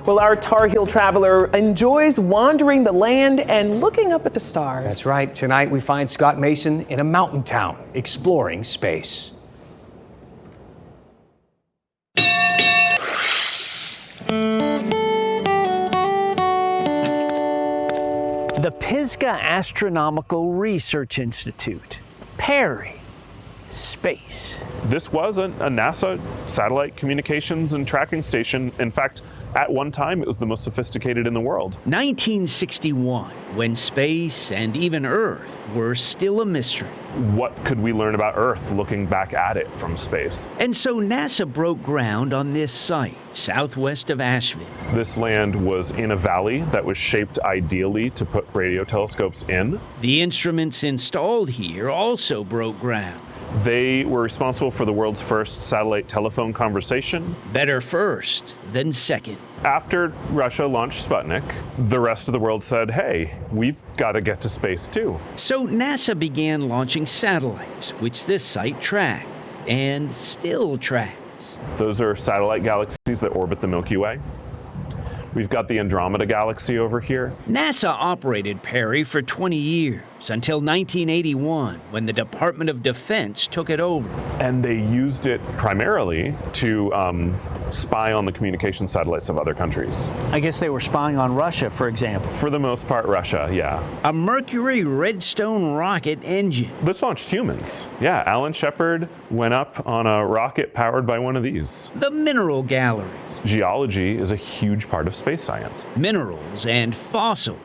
Well, our Tar Heel traveler enjoys wandering the land and looking up at the stars. That's right. Tonight we find Scott Mason in a mountain town exploring space. The Pisgah Astronomical Research Institute, PARI, space. This was a NASA satellite communications and tracking station. In fact, at one time, it was the most sophisticated in the world. 1961, when space and even Earth were still a mystery. What could we learn about Earth looking back at it from space? And so NASA broke ground on this site, southwest of Asheville. This land was in a valley that was shaped ideally to put radio telescopes in. The instruments installed here also broke ground. They were responsible for the world's first satellite telephone conversation. Better first than second. After Russia launched Sputnik, the rest of the world said, hey, we've got to get to space too. So NASA began launching satellites, which this site tracked and still tracks. Those are satellite galaxies that orbit the Milky Way. We've got the Andromeda Galaxy over here. NASA operated PARI for 20 years, until 1981, when the Department of Defense took it over. And they used it primarily to spy on the communication satellites of other countries. I guess they were spying on Russia, for example. For the most part, Russia, yeah. A Mercury Redstone rocket engine. This launched humans. Yeah, Alan Shepard went up on a rocket powered by one of these. The mineral galleries. Geology is a huge part of space science. Minerals and fossils.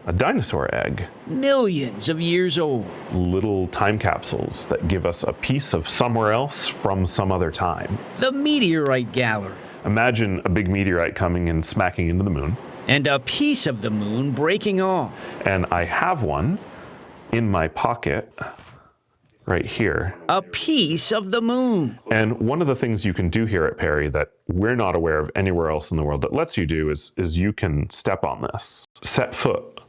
A dinosaur egg. Millions of years old. Little time capsules that give us a piece of somewhere else from some other time. The meteorite gallery. Imagine a big meteorite coming and smacking into the moon. And a piece of the moon breaking off. And I have one in my pocket right here. A piece of the moon. And one of the things you can do here at PARI that we're not aware of anywhere else in the world that lets you do is you can step on this, set foot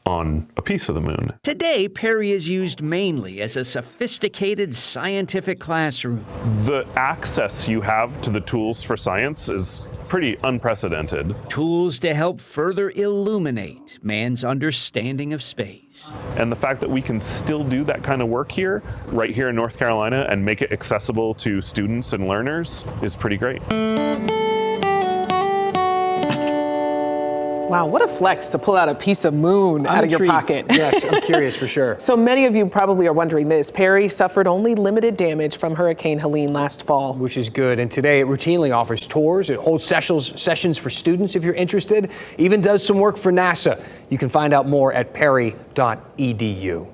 on a piece of the moon. Today, PARI is used mainly as a sophisticated scientific classroom. The access you have to the tools for science is pretty unprecedented. Tools to help further illuminate man's understanding of space. And the fact that we can still do that kind of work here, right here in North Carolina, and make it accessible to students and learners is pretty great. Wow, what a flex to pull out a piece of moon out of your pocket. Yes, I'm curious for sure. So many of you probably are wondering this. PARI suffered only limited damage from Hurricane Helene last fall. Which is good. And today it routinely offers tours. It holds sessions for students if you're interested. Even does some work for NASA. You can find out more at pari.edu.